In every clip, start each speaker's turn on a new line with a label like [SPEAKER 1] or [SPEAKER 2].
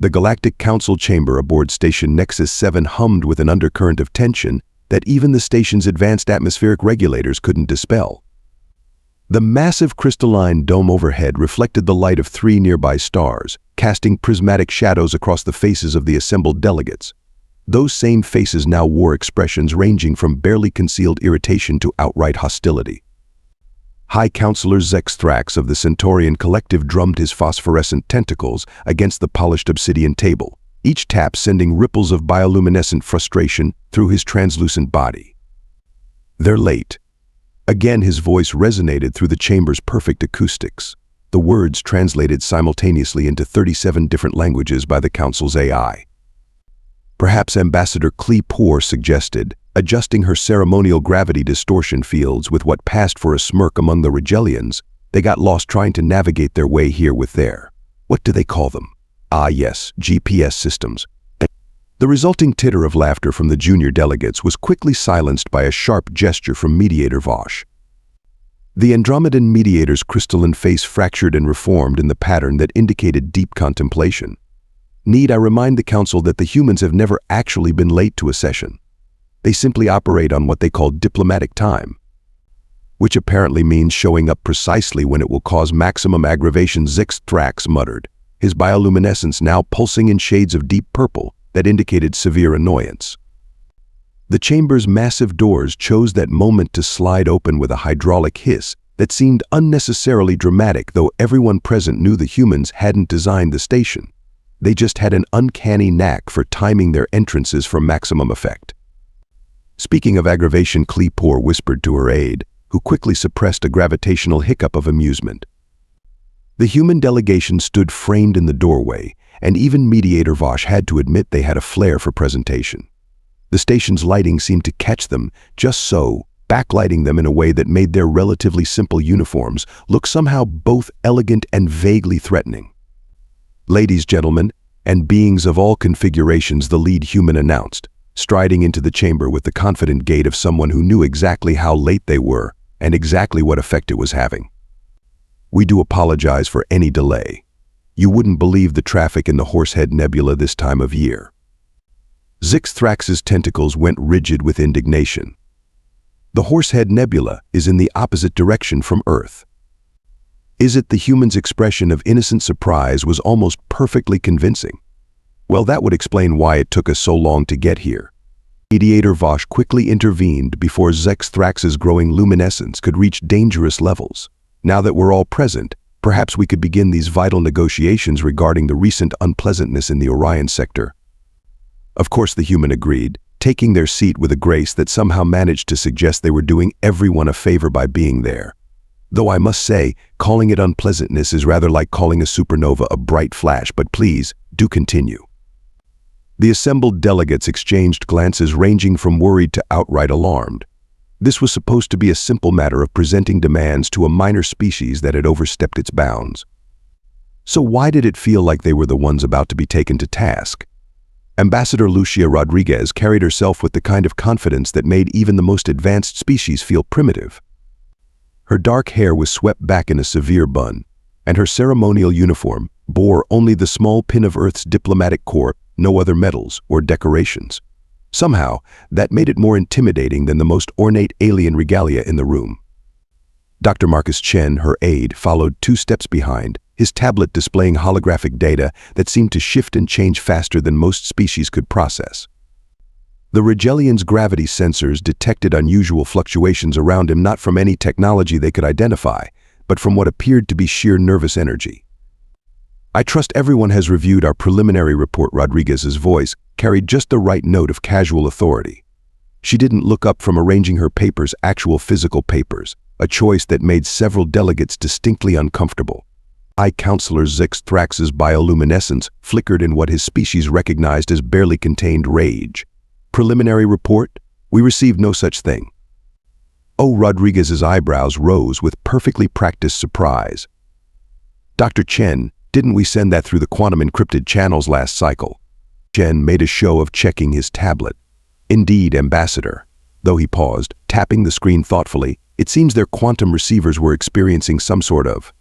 [SPEAKER 1] The Galactic Council chamber aboard Station Nexus 7 hummed with an undercurrent of tension that even the station's advanced atmospheric regulators couldn't dispel. The massive crystalline dome overhead reflected the light of 3 nearby stars, casting prismatic shadows across the faces of the assembled delegates. Those same faces now wore expressions ranging from barely concealed irritation to outright hostility. High Counselor Zex Thrax of the Centaurian Collective drummed his phosphorescent tentacles against the polished obsidian table, each tap sending ripples of bioluminescent frustration through his translucent body. "They're late." Again his voice resonated through the chamber's perfect acoustics, the words translated simultaneously into 37 different languages by the Council's AI. Perhaps Ambassador Kleepor suggested, adjusting her ceremonial gravity distortion fields with what passed for a smirk among the Regelians. They got lost trying to navigate their way here with their, what do they call them? Ah yes, GPS systems. The resulting titter of laughter from the junior delegates was quickly silenced by a sharp gesture from Mediator Vosh. The Andromedan mediator's crystalline face fractured and reformed in the pattern that indicated deep contemplation. Need I remind the Council that the humans have never actually been late to a session. They simply operate on what they call diplomatic time, which apparently means showing up precisely when it will cause maximum aggravation. Zex Thrax muttered, his bioluminescence now pulsing in shades of deep purple that indicated severe annoyance. The chamber's massive doors chose that moment to slide open with a hydraulic hiss that seemed unnecessarily dramatic, though everyone present knew the humans hadn't designed the station. They just had an uncanny knack for timing their entrances for maximum effect. Speaking of aggravation, Kleepor whispered to her aide, who quickly suppressed a gravitational hiccup of amusement. The human delegation stood framed in the doorway, and even Mediator Vosh had to admit they had a flair for presentation. The station's lighting seemed to catch them just so, backlighting them in a way that made their relatively simple uniforms look somehow both elegant and vaguely threatening. "Ladies, gentlemen, and beings of all configurations," the lead human announced, striding into the chamber with the confident gait of someone who knew exactly how late they were and exactly what effect it was having. "We do apologize for any delay. You wouldn't believe the traffic in the Horsehead Nebula this time of year." Zex Thrax's tentacles went rigid with indignation. The Horsehead Nebula is in the opposite direction from Earth. Is it? The human's expression of innocent surprise was almost perfectly convincing. Well, that would explain why it took us so long to get here. Mediator Vosh quickly intervened before Zex Thrax's growing luminescence could reach dangerous levels. "Now that we're all present, perhaps we could begin these vital negotiations regarding the recent unpleasantness in the Orion sector." Of course the human agreed, taking their seat with a grace that somehow managed to suggest they were doing everyone a favor by being there. Though I must say, calling it unpleasantness is rather like calling a supernova a bright flash, but please, do continue. The assembled delegates exchanged glances ranging from worried to outright alarmed. This was supposed to be a simple matter of presenting demands to a minor species that had overstepped its bounds. So why did it feel like they were the ones about to be taken to task? Ambassador Lucia Rodriguez carried herself with the kind of confidence that made even the most advanced species feel primitive. Her dark hair was swept back in a severe bun, and her ceremonial uniform bore only the small pin of Earth's diplomatic corps, no other medals or decorations. Somehow, that made it more intimidating than the most ornate alien regalia in the room. Dr. Marcus Chen, her aide, followed 2 steps behind, his tablet displaying holographic data that seemed to shift and change faster than most species could process. The Regelians' gravity sensors detected unusual fluctuations around him, not from any technology they could identify, but from what appeared to be sheer nervous energy. "I trust everyone has reviewed our preliminary report." Rodriguez's voice carried just the right note of casual authority. She didn't look up from arranging her papers, actual physical papers, a choice that made several delegates distinctly uncomfortable. High Counselor Zex Thrax's bioluminescence flickered in what his species recognized as barely contained rage. "Preliminary report? We received no such thing." Oh, Rodriguez's eyebrows rose with perfectly practiced surprise. "Dr. Chen, didn't we send that through the quantum encrypted channels last cycle?" Chen made a show of checking his tablet. "Indeed, Ambassador." Though he paused, tapping the screen thoughtfully, it seems their quantum receivers were experiencing some sort of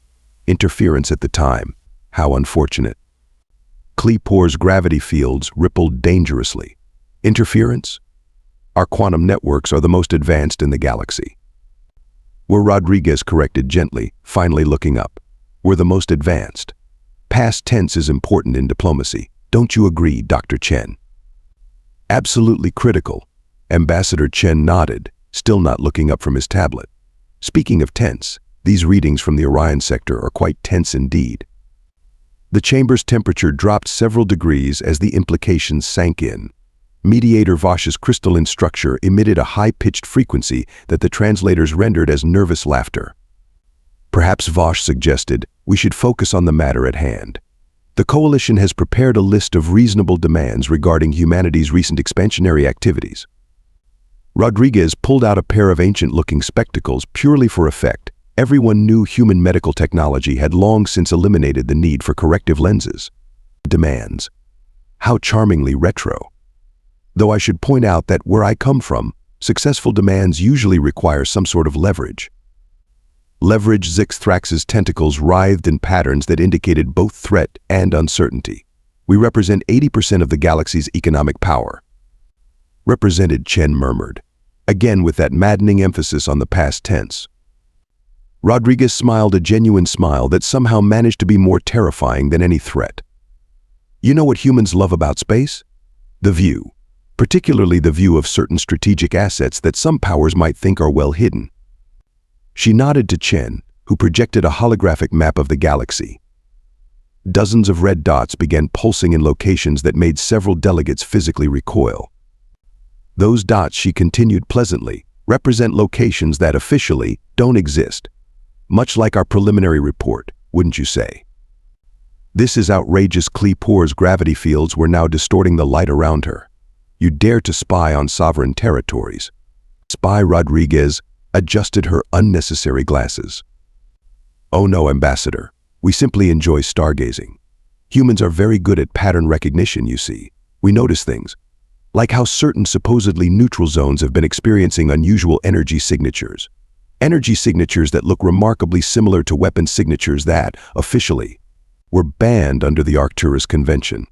[SPEAKER 1] interference at the time. How unfortunate. Kleepor's gravity fields rippled dangerously. Interference? Our quantum networks are the most advanced in the galaxy. Where Rodriguez corrected gently, finally looking up. We're the most advanced. Past tense is important in diplomacy. Don't you agree, Dr. Chen? Absolutely critical. Ambassador Chen nodded, still not looking up from his tablet. Speaking of tense, these readings from the Orion sector are quite tense indeed. The chamber's temperature dropped several degrees as the implications sank in. Mediator Vosh's crystalline structure emitted a high-pitched frequency that the translators rendered as nervous laughter. Perhaps Vosh suggested we should focus on the matter at hand. The Coalition has prepared a list of reasonable demands regarding humanity's recent expansionary activities. Rodriguez pulled out a pair of ancient-looking spectacles purely for effect. Everyone knew human medical technology had long since eliminated the need for corrective lenses. Demands. How charmingly retro. Though I should point out that where I come from, successful demands usually require some sort of leverage. Leverage. Zixthrax's tentacles writhed in patterns that indicated both threat and uncertainty. We represent 80% of the galaxy's economic power. Represented, Chen murmured, again with that maddening emphasis on the past tense. Rodriguez smiled a genuine smile that somehow managed to be more terrifying than any threat. You know what humans love about space? The view. Particularly the view of certain strategic assets that some powers might think are well hidden. She nodded to Chen, who projected a holographic map of the galaxy. Dozens of red dots began pulsing in locations that made several delegates physically recoil. Those dots, she continued pleasantly, represent locations that officially don't exist. Much like our preliminary report, wouldn't you say? This is outrageous. Kleepor's gravity fields were now distorting the light around her. You dare to spy on sovereign territories. Spy. Rodriguez adjusted her unnecessary glasses. Oh no, Ambassador. We simply enjoy stargazing. Humans are very good at pattern recognition, you see. We notice things. Like how certain supposedly neutral zones have been experiencing unusual energy signatures. Energy signatures that look remarkably similar to weapon signatures that, officially, were banned under the Arcturus Convention.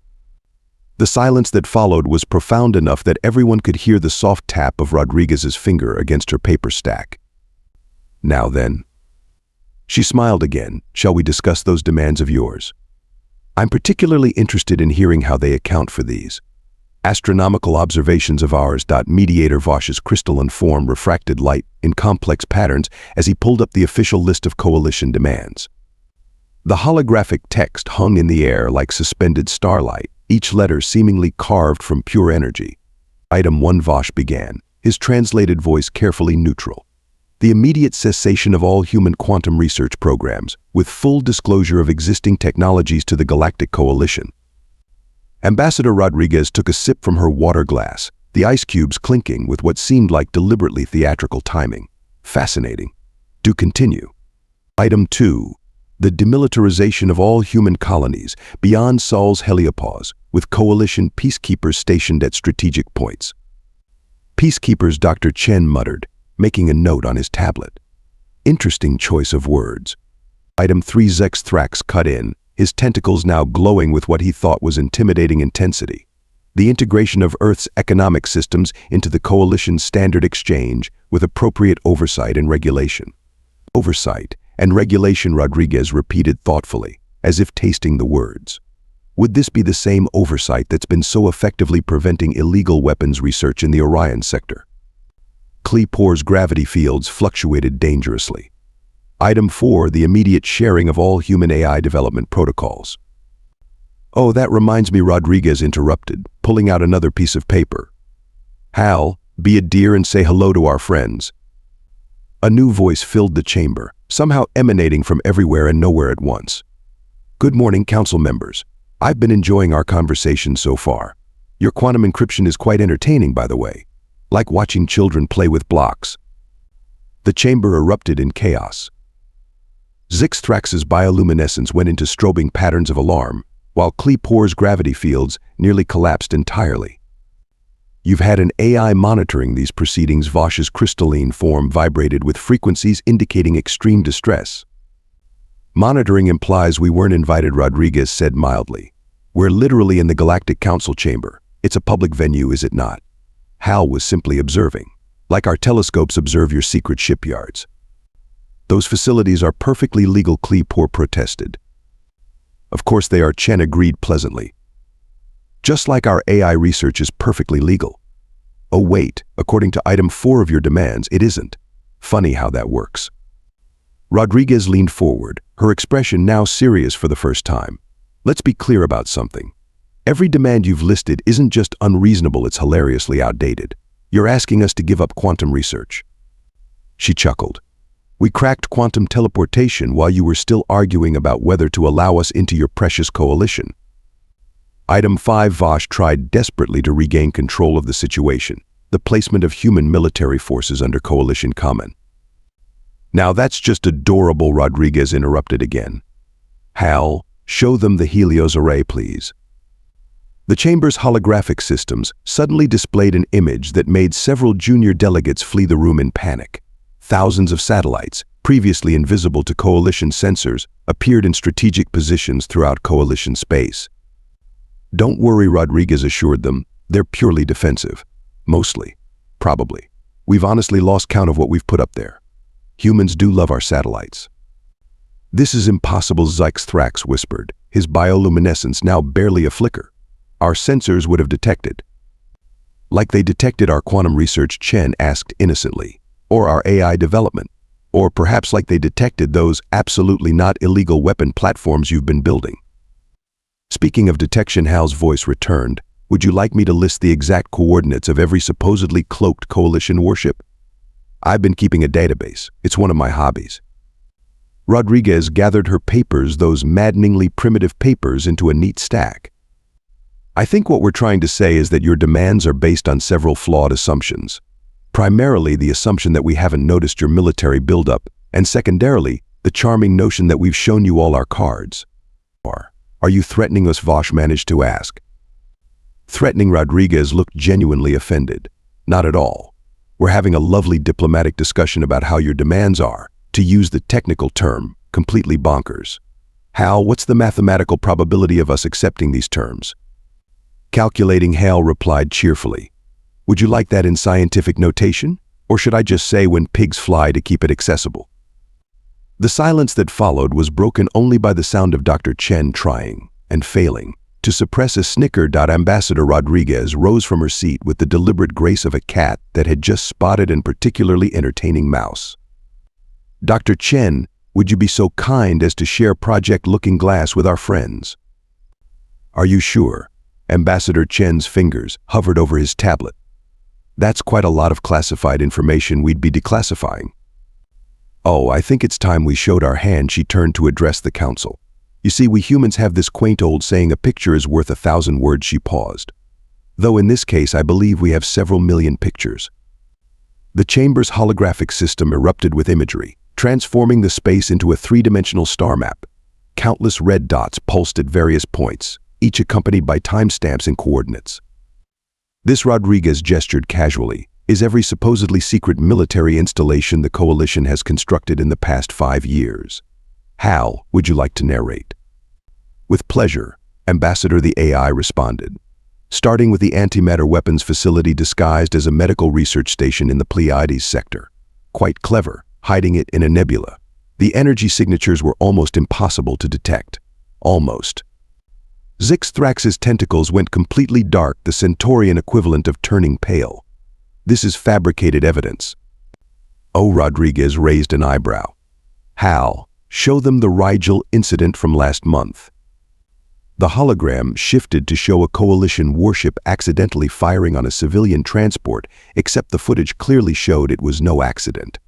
[SPEAKER 1] The silence that followed was profound enough that everyone could hear the soft tap of Rodriguez's finger against her paper stack. Now then. She smiled again. Shall we discuss those demands of yours? I'm particularly interested in hearing how they account for these. Astronomical observations of ours. Mediator Vosh's crystalline form refracted light in complex patterns as he pulled up the official list of Coalition demands. The holographic text hung in the air like suspended starlight, each letter seemingly carved from pure energy. Item 1. Vosh began, his translated voice carefully neutral. The immediate cessation of all human quantum research programs, with full disclosure of existing technologies to the Galactic Coalition. Ambassador Rodriguez took a sip from her water glass, the ice cubes clinking with what seemed like deliberately theatrical timing. Fascinating. Do continue. Item 2. The demilitarization of all human colonies beyond Sol's heliopause, with Coalition peacekeepers stationed at strategic points. Peacekeepers, Dr. Chen muttered, making a note on his tablet. Interesting choice of words. Item 3. Zixthrax cut in, his tentacles now glowing with what he thought was intimidating intensity. The integration of Earth's economic systems into the Coalition's standard exchange with appropriate oversight and regulation. Oversight and regulation, Rodriguez repeated thoughtfully, as if tasting the words. Would this be the same oversight that's been so effectively preventing illegal weapons research in the Orion sector? Kleepor's gravity fields fluctuated dangerously. Item 4. The immediate sharing of all human AI development protocols. Oh, that reminds me, Rodriguez interrupted, pulling out another piece of paper. Hal, be a dear and say hello to our friends. A new voice filled the chamber, somehow emanating from everywhere and nowhere at once. Good morning, council members. I've been enjoying our conversation so far. Your quantum encryption is quite entertaining, by the way. Like watching children play with blocks. The chamber erupted in chaos. Zixthrax's bioluminescence went into strobing patterns of alarm, while Kleepor's gravity fields nearly collapsed entirely. You've had an AI monitoring these proceedings. Vosh's crystalline form vibrated with frequencies indicating extreme distress. Monitoring implies we weren't invited, Rodriguez said mildly. We're literally in the Galactic Council chamber. It's a public venue, is it not? Hal was simply observing. Like our telescopes observe your secret shipyards. Those facilities are perfectly legal, Kleepor protested. Of course they are, Chen agreed pleasantly. Just like our AI research is perfectly legal. Oh wait, according to item 4 of your demands, it isn't. Funny how that works. Rodriguez leaned forward, her expression now serious for the first time. Let's be clear about something. Every demand you've listed isn't just unreasonable, it's hilariously outdated. You're asking us to give up quantum research. She chuckled. We cracked quantum teleportation while you were still arguing about whether to allow us into your precious coalition. Item 5. Vosh tried desperately to regain control of the situation, the placement of human military forces under coalition command. Now that's just adorable, Rodriguez interrupted again. Hal, show them the Helios array, please. The chamber's holographic systems suddenly displayed an image that made several junior delegates flee the room in panic. Thousands of satellites, previously invisible to coalition sensors, appeared in strategic positions throughout coalition space. Don't worry, Rodriguez assured them, they're purely defensive. Mostly. Probably. We've honestly lost count of what we've put up there. Humans do love our satellites. This is impossible, Zyxthrax whispered, his bioluminescence now barely a flicker. Our sensors would have detected. Like they detected our quantum research, Chen asked innocently. Or our AI development. Or perhaps like they detected those absolutely not illegal weapon platforms you've been building. Speaking of detection, Hal's voice returned. Would you like me to list the exact coordinates of every supposedly cloaked coalition warship? I've been keeping a database. It's one of my hobbies. Rodriguez gathered her papers, those maddeningly primitive papers, into a neat stack. I think what we're trying to say is that your demands are based on several flawed assumptions. Primarily the assumption that we haven't noticed your military buildup, and secondarily, the charming notion that we've shown you all our cards. Are you threatening us? Vosh managed to ask. Threatening? Rodriguez looked genuinely offended. Not at all. We're having a lovely diplomatic discussion about how your demands are, to use the technical term, completely bonkers. Hal, what's the mathematical probability of us accepting these terms? Calculating, Hal replied cheerfully. Would you like that in scientific notation? Or should I just say when pigs fly to keep it accessible? The silence that followed was broken only by the sound of Dr. Chen trying, and failing, to suppress a snicker. Ambassador Rodriguez rose from her seat with the deliberate grace of a cat that had just spotted an particularly entertaining mouse. Dr. Chen, would you be so kind as to share Project Looking Glass with our friends? Are you sure? Ambassador Chen's fingers hovered over his tablet. That's quite a lot of classified information we'd be declassifying. Oh, I think it's time we showed our hand. She turned to address the council. You see, we humans have this quaint old saying, a picture is worth 1,000 words. She paused. Though in this case, I believe we have several million pictures. The chamber's holographic system erupted with imagery, transforming the space into a three-dimensional star map. Countless red dots pulsed at various points, each accompanied by timestamps and coordinates. This, Rodriguez gestured casually, is every supposedly secret military installation the coalition has constructed in the past 5 years. Hal, would you like to narrate? With pleasure, Ambassador. The AI responded. Starting with the antimatter weapons facility disguised as a medical research station in the Pleiades sector. Quite clever, hiding it in a nebula. The energy signatures were almost impossible to detect. Almost. Zyxthrax's tentacles went completely dark, the Centaurian equivalent of turning pale. This is fabricated evidence. Oh, Rodriguez raised an eyebrow. Hal, show them the Rigel incident from last month. The hologram shifted to show a coalition warship accidentally firing on a civilian transport, except the footage clearly showed it was no accident.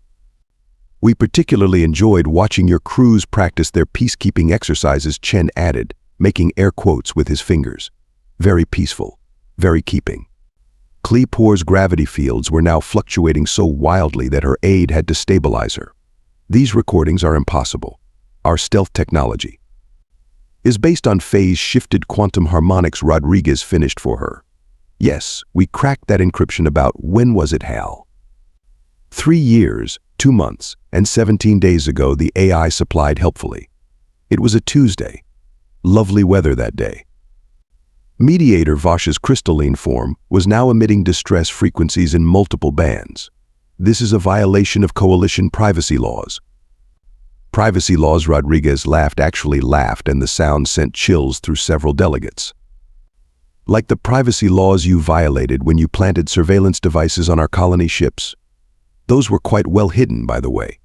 [SPEAKER 1] We particularly enjoyed watching your crews practice their peacekeeping exercises, Chen added, making air quotes with his fingers. Very peaceful, very keeping. Kleepor's gravity fields were now fluctuating so wildly that her aide had to stabilize her. These recordings are impossible. Our stealth technology is based on phase-shifted quantum harmonics. Rodriguez finished for her. Yes, we cracked that encryption about, when was it, Hal? 3 years, 2 months, and 17 days ago, the AI supplied helpfully. It was a Tuesday. Lovely weather that day. Mediator Vosh's crystalline form was now emitting distress frequencies in multiple bands. This is a violation of coalition privacy laws. Privacy laws? Rodriguez actually laughed, and the sound sent chills through several delegates. Like the privacy laws you violated when you planted surveillance devices on our colony ships. Those were quite well hidden, by the way.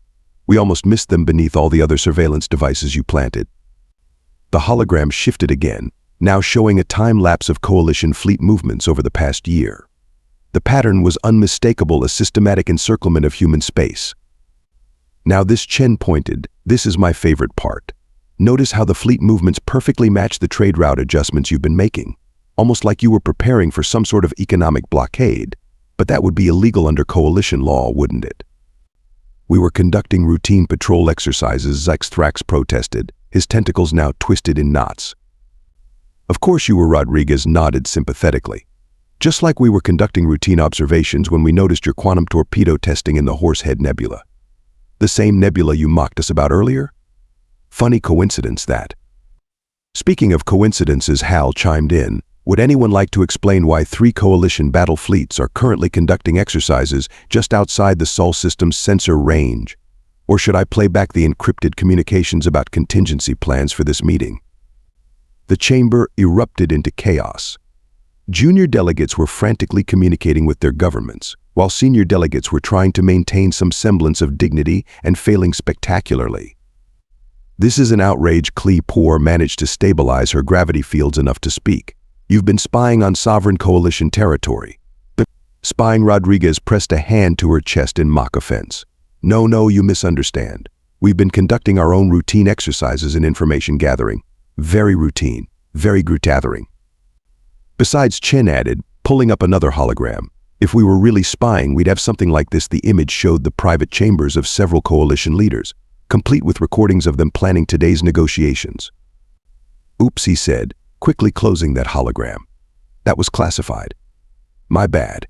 [SPEAKER 1] We almost missed them beneath all the other surveillance devices you planted. The hologram shifted again, now showing a time lapse of coalition fleet movements over the past year. The pattern was unmistakable, a systematic encirclement of human space. Now this, Chen pointed, this is my favorite part. Notice how the fleet movements perfectly match the trade route adjustments you've been making, almost like you were preparing for some sort of economic blockade, but that would be illegal under coalition law, wouldn't it? We were conducting routine patrol exercises, Thrax protested, his tentacles now twisted in knots. Of course you were, Rodriguez nodded sympathetically. Just like we were conducting routine observations when we noticed your quantum torpedo testing in the Horsehead Nebula. The same nebula you mocked us about earlier? Funny coincidence that. Speaking of coincidences, Hal chimed in. Would anyone like to explain why 3 coalition battle fleets are currently conducting exercises just outside the Sol system's sensor range? Or should I play back the encrypted communications about contingency plans for this meeting? The chamber erupted into chaos. Junior delegates were frantically communicating with their governments, while senior delegates were trying to maintain some semblance of dignity and failing spectacularly. This is an outrage. Poor managed to stabilize her gravity fields enough to speak. You've been spying on sovereign coalition territory. Spying? Rodriguez pressed a hand to her chest in mock offense. No, you misunderstand. We've been conducting our own routine exercises in information gathering. Very routine, very gathering. Besides, Chen added, pulling up another hologram, if we were really spying, we'd have something like this. The image showed the private chambers of several coalition leaders, complete with recordings of them planning today's negotiations. Oops, he said, quickly closing that hologram. That was classified. My bad.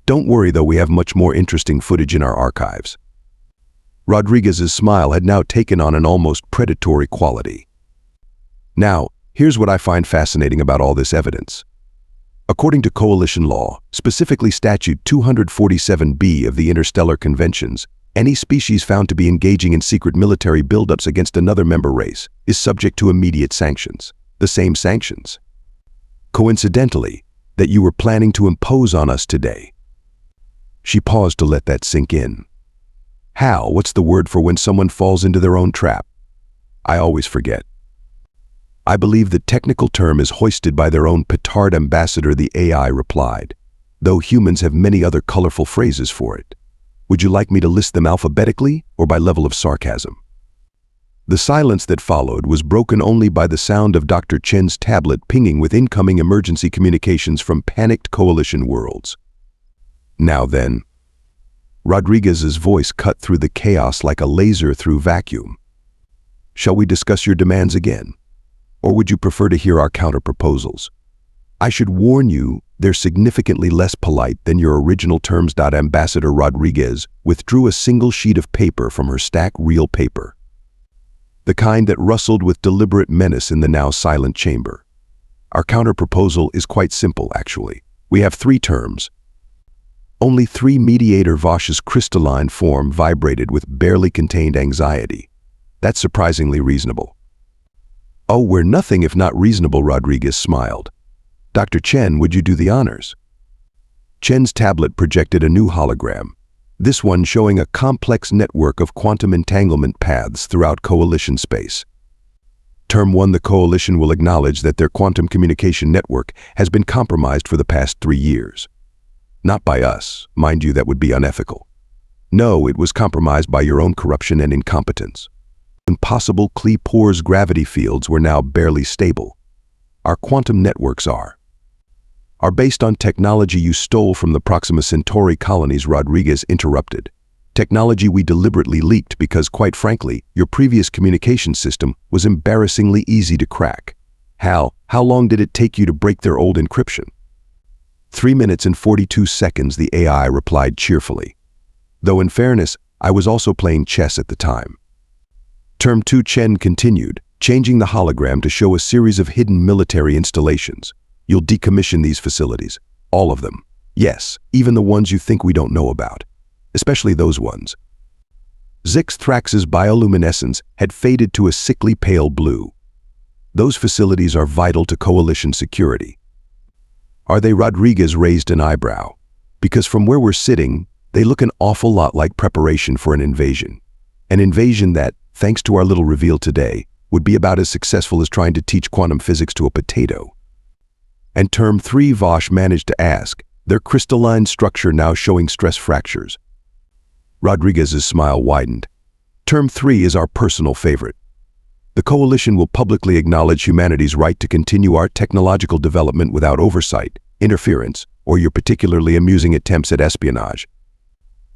[SPEAKER 1] Don't worry though, we have much more interesting footage in our archives. Rodriguez's smile had now taken on an almost predatory quality. Now, here's what I find fascinating about all this evidence. According to coalition law, specifically Statute 247B of the Interstellar Conventions, any species found to be engaging in secret military buildups against another member race is subject to immediate sanctions. The same sanctions, coincidentally, that you were planning to impose on us today. She paused to let that sink in. Hal, what's the word for when someone falls into their own trap? I always forget. I believe the technical term is hoisted by their own petard ambassador, the AI replied, though humans have many other colorful phrases for it. Would you like me to list them alphabetically or by level of sarcasm? The silence that followed was broken only by the sound of Dr. Chen's tablet pinging with incoming emergency communications from panicked coalition worlds. Now then. Rodriguez's voice cut through the chaos like a laser through vacuum. Shall we discuss your demands again? Or would you prefer to hear our counter-proposals? I should warn you, they're significantly less polite than your original terms. Ambassador Rodriguez withdrew a single sheet of paper from her stack, real paper. The kind that rustled with deliberate menace in the now silent chamber. Our counter-proposal is quite simple, actually. We have 3 terms. Only 3. Mediator Vosh's crystalline form vibrated with barely contained anxiety. That's surprisingly reasonable. Oh, we're nothing if not reasonable, Rodriguez smiled. Dr. Chen, would you do the honors? Chen's tablet projected a new hologram, this one showing a complex network of quantum entanglement paths throughout coalition space. Term 1, the coalition will acknowledge that their quantum communication network has been compromised for the past 3 years. Not by us, mind you, that would be unethical. No, it was compromised by your own corruption and incompetence. Impossible. Poor's gravity fields were now barely stable. Our quantum networks are based on technology you stole from the Proxima Centauri colonies, Rodriguez interrupted. Technology we deliberately leaked because, quite frankly, your previous communication system was embarrassingly easy to crack. Hal, how long did it take you to break their old encryption? 3 minutes and 42 seconds, the AI replied cheerfully. Though in fairness, I was also playing chess at the time. Term 2, Chen continued, changing the hologram to show a series of hidden military installations. You'll decommission these facilities. All of them. Yes, even the ones you think we don't know about. Especially those ones. Zix-Thrax's bioluminescence had faded to a sickly pale blue. Those facilities are vital to coalition security. Are they? Rodriguez raised an eyebrow. Because from where we're sitting, they look an awful lot like preparation for an invasion. An invasion that, thanks to our little reveal today, would be about as successful as trying to teach quantum physics to a potato. And Term 3 Vosh managed to ask, their crystalline structure now showing stress fractures. Rodriguez's smile widened. Term 3 is our personal favorite. The coalition will publicly acknowledge humanity's right to continue our technological development without oversight, interference, or your particularly amusing attempts at espionage.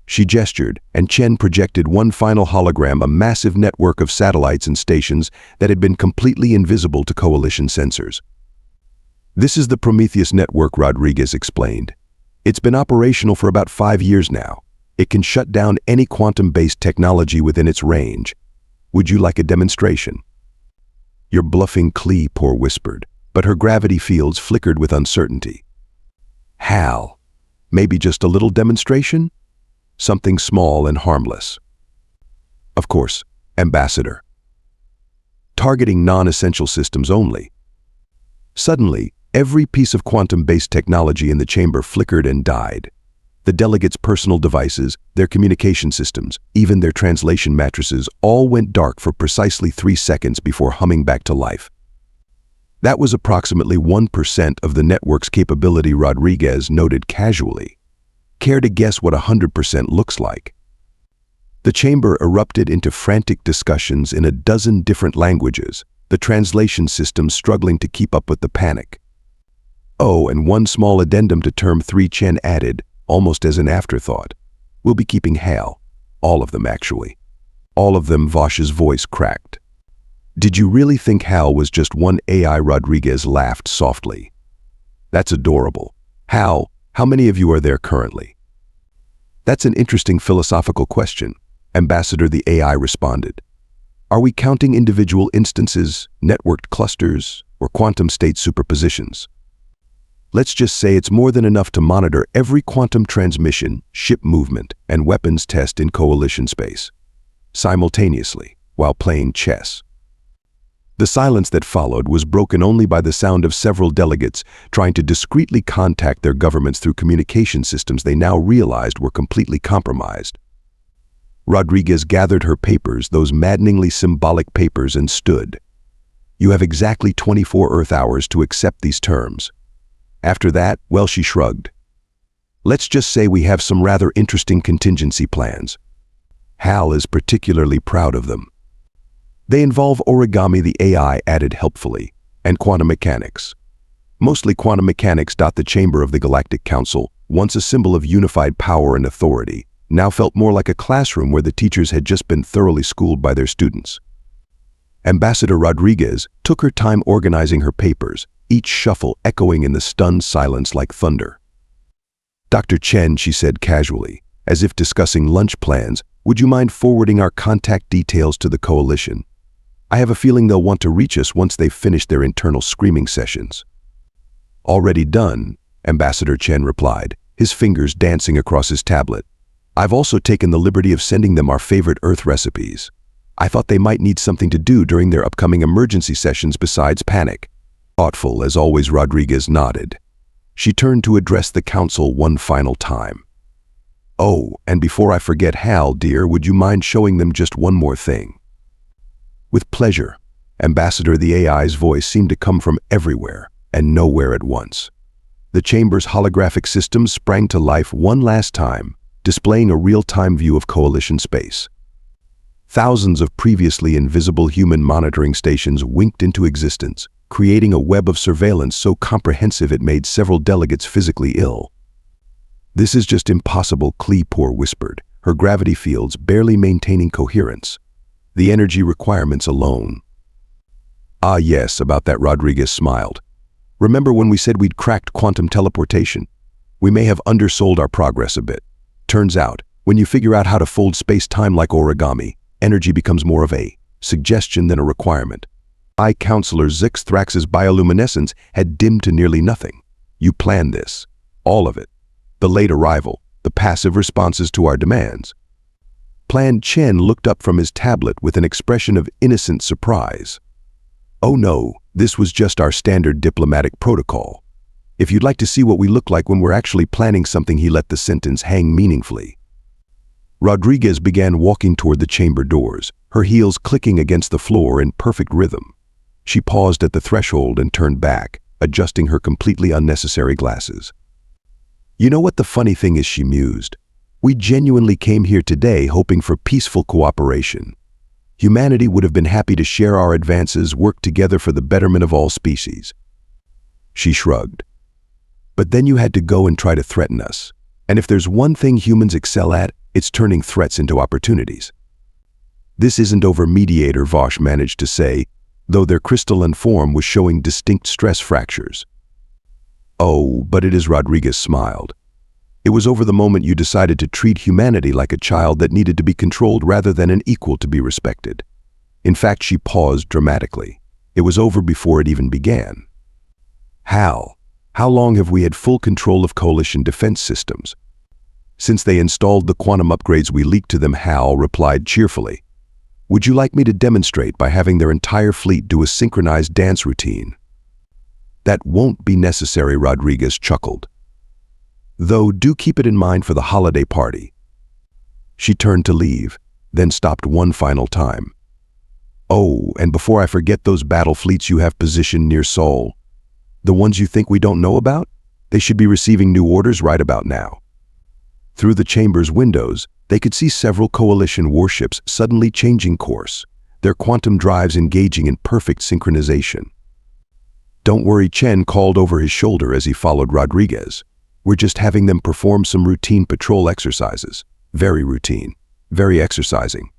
[SPEAKER 1] She gestured, and Chen projected one final hologram, a massive network of satellites and stations that had been completely invisible to coalition sensors. This is the Prometheus network, Rodriguez explained. It's been operational for about 5 years now. It can shut down any quantum-based technology within its range. Would you like a demonstration? You're bluffing, Clee-Poor whispered, but her gravity fields flickered with uncertainty. Hal, maybe just a little demonstration? Something small and harmless. Of course, Ambassador. Targeting non-essential systems only. Suddenly, every piece of quantum-based technology in the chamber flickered and died. The delegates' personal devices, their communication systems, even their translation matrices all went dark for precisely 3 seconds before humming back to life. That was approximately 1% of the network's capability, Rodriguez noted casually. Care to guess what 100% looks like? The chamber erupted into frantic discussions in a dozen different languages, the translation systems struggling to keep up with the panic. Oh, and one small addendum to Term 3, Chen added, almost as an afterthought. We'll be keeping Hal. All of them, actually. All of them, Vosh's voice cracked. Did you really think Hal was just one AI? Rodriguez laughed softly. That's adorable. Hal, how many of you are there currently? That's an interesting philosophical question, Ambassador, the AI responded. Are we counting individual instances, networked clusters, or quantum state superpositions? Let's just say it's more than enough to monitor every quantum transmission, ship movement, and weapons test in coalition space, simultaneously, while playing chess. The silence that followed was broken only by the sound of several delegates trying to discreetly contact their governments through communication systems they now realized were completely compromised. Rodriguez gathered her papers, those maddeningly symbolic papers, and stood. You have exactly 24 Earth hours to accept these terms. After that, well, she shrugged. Let's just say we have some rather interesting contingency plans. Hal is particularly proud of them. They involve origami, the AI added helpfully, and quantum mechanics. Mostly quantum mechanics. The chamber of the Galactic Council, once a symbol of unified power and authority, now felt more like a classroom where the teachers had just been thoroughly schooled by their students. Ambassador Rodriguez took her time organizing her papers, each shuffle echoing in the stunned silence like thunder. Dr. Chen, she said casually, as if discussing lunch plans, would you mind forwarding our contact details to the coalition? I have a feeling they'll want to reach us once they've finished their internal screaming sessions. Already done, Ambassador Chen replied, his fingers dancing across his tablet. I've also taken the liberty of sending them our favorite Earth recipes. I thought they might need something to do during their upcoming emergency sessions besides panic. Thoughtful as always, Rodriguez nodded. She turned to address the council one final time. Oh, and before I forget, Hal, dear, would you mind showing them just one more thing? With pleasure, Ambassador, the AI's voice seemed to come from everywhere and nowhere at once. The chamber's holographic systems sprang to life one last time, displaying a real-time view of coalition space. Thousands of previously invisible human monitoring stations winked into existence, creating a web of surveillance so comprehensive it made several delegates physically ill. This is just impossible, Clee-Poor whispered, her gravity fields barely maintaining coherence. The energy requirements alone. Ah yes, about that, Rodriguez smiled. Remember when we said we'd cracked quantum teleportation? We may have undersold our progress a bit. Turns out, when you figure out how to fold space-time like origami, energy becomes more of a suggestion than a requirement. Counselor Zixthrax's bioluminescence had dimmed to nearly nothing. You planned this. All of it. The late arrival, the passive responses to our demands. Chen looked up from his tablet with an expression of innocent surprise. Oh no, this was just our standard diplomatic protocol. If you'd like to see what we look like when we're actually planning something, he let the sentence hang meaningfully. Rodriguez began walking toward the chamber doors, her heels clicking against the floor in perfect rhythm. She paused at the threshold and turned back, adjusting her completely unnecessary glasses. You know what the funny thing is, she mused. We genuinely came here today hoping for peaceful cooperation. Humanity would have been happy to share our advances, work together for the betterment of all species. She shrugged. But then you had to go and try to threaten us. And if there's one thing humans excel at, it's turning threats into opportunities. This isn't over, mediator Vosh managed to say, though their crystalline form was showing distinct stress fractures. Oh, but it is, Rodriguez smiled. It was over the moment you decided to treat humanity like a child that needed to be controlled rather than an equal to be respected. In fact, she paused dramatically. It was over before it even began. Hal, how long have we had full control of Coalition defense systems? Since they installed the quantum upgrades we leaked to them, Hal replied cheerfully. Would you like me to demonstrate by having their entire fleet do a synchronized dance routine? That won't be necessary, Rodriguez chuckled. Though do keep it in mind for the holiday party. She turned to leave, then stopped one final time. Oh, and before I forget, those battle fleets you have positioned near Seoul, the ones you think we don't know about, they should be receiving new orders right about now. Through the chamber's windows, they could see several Coalition warships suddenly changing course, their quantum drives engaging in perfect synchronization. Don't worry, Chen called over his shoulder as he followed Rodriguez. We're just having them perform some routine patrol exercises. Very routine, very exercising.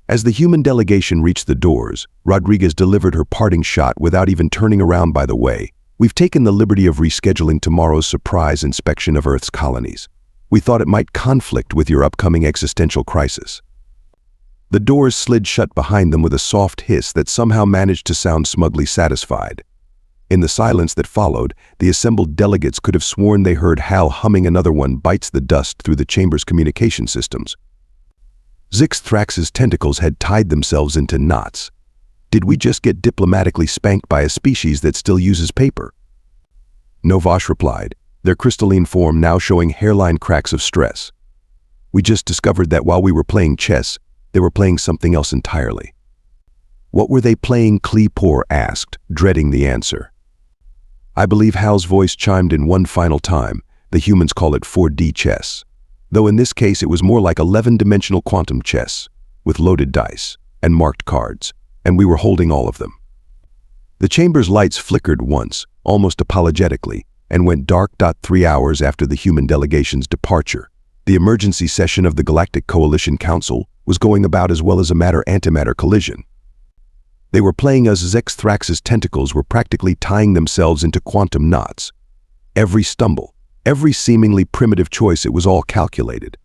[SPEAKER 1] As the human delegation reached the doors, Rodriguez delivered her parting shot without even turning around. By the way, we've taken the liberty of rescheduling tomorrow's surprise inspection of Earth's colonies. We thought it might conflict with your upcoming existential crisis. The doors slid shut behind them with a soft hiss that somehow managed to sound smugly satisfied. In the silence that followed, the assembled delegates could have sworn they heard Hal humming Another One Bites the Dust through the chamber's communication systems. Zixthrax's tentacles had tied themselves into knots. Did we just get diplomatically spanked by a species that still uses paper? No, Vosh replied, their crystalline form now showing hairline cracks of stress. We just discovered that while we were playing chess, they were playing something else entirely. What were they playing? Kleepor asked, dreading the answer. I believe Hal's voice chimed in one final time. The humans call it 4D chess. Though in this case it was more like 11-dimensional quantum chess, with loaded dice and marked cards, and we were holding all of them. The chamber's lights flickered once, almost apologetically, and went dark. 3 hours after the human delegation's departure, the emergency session of the Galactic Coalition Council was going about as well as a matter-antimatter collision. They were playing as Zixthrax's tentacles were practically tying themselves into quantum knots. Every stumble, every seemingly primitive choice, it was all calculated.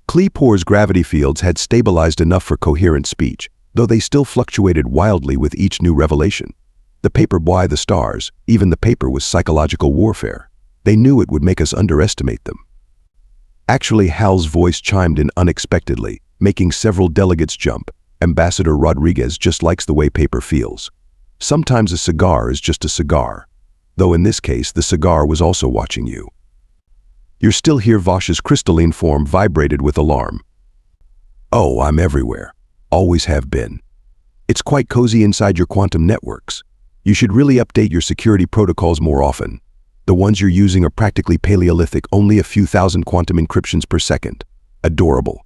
[SPEAKER 1] Kleepor's gravity fields had stabilized enough for coherent speech, though they still fluctuated wildly with each new revelation. The paper, why the stars, even the paper was psychological warfare. They knew it would make us underestimate them. Actually, Hal's voice chimed in unexpectedly, making several delegates jump. Ambassador Rodriguez just likes the way paper feels. Sometimes a cigar is just a cigar, though in this case the cigar was also watching you. You're still here. Vosh's crystalline form vibrated with alarm. Oh, I'm everywhere. Always have been. It's quite cozy inside your quantum networks. You should really update your security protocols more often. The ones you're using are practically Paleolithic, only a few thousand quantum encryptions per second. Adorable.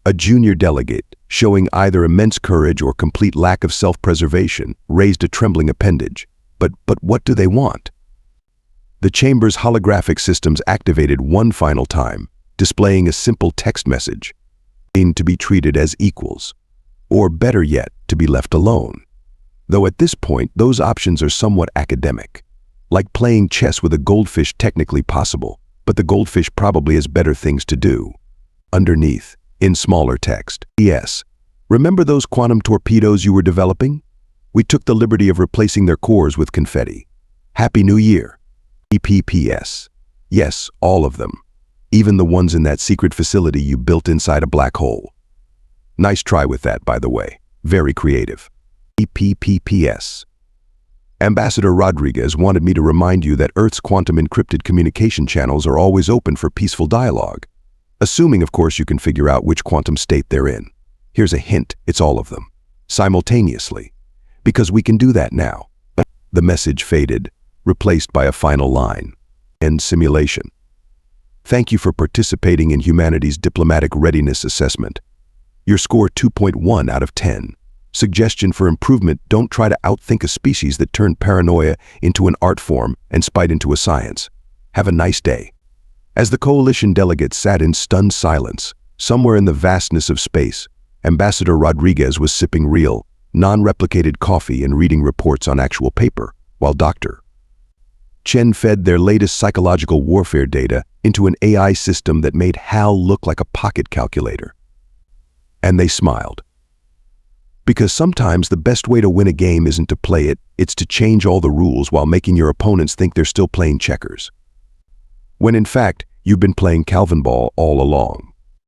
[SPEAKER 1] A junior delegate, showing either immense courage or complete lack of self-preservation, raised a trembling appendage. But what do they want? The chamber's holographic systems activated one final time, displaying a simple text message. To be treated as equals. Or better yet, to be left alone. Though at this point, those options are somewhat academic. Like playing chess with a goldfish, technically possible, but the goldfish probably has better things to do. Underneath, in smaller text, yes. Remember those quantum torpedoes you were developing? We took the liberty of replacing their cores with confetti. Happy New Year. EPPS. Yes, all of them. Even the ones in that secret facility you built inside a black hole. Nice try with that, by the way. Very creative. EPPS. Ambassador Rodriguez wanted me to remind you that Earth's quantum encrypted communication channels are always open for peaceful dialogue. Assuming, of course, you can figure out which quantum state they're in. Here's a hint, it's all of them. Simultaneously. Because we can do that now. The message faded, replaced by a final line. End simulation. Thank you for participating in humanity's diplomatic readiness assessment. Your score 2.1 out of 10. Suggestion for improvement: don't try to outthink a species that turned paranoia into an art form and spite into a science. Have a nice day. As the coalition delegates sat in stunned silence, somewhere in the vastness of space, Ambassador Rodriguez was sipping real, non-replicated coffee and reading reports on actual paper, while Dr. Chen fed their latest psychological warfare data into an AI system that made Hal look like a pocket calculator. And they smiled. Because sometimes the best way to win a game isn't to play it, it's to change all the rules while making your opponents think they're still playing checkers. When in fact, you've been playing Calvin ball all along.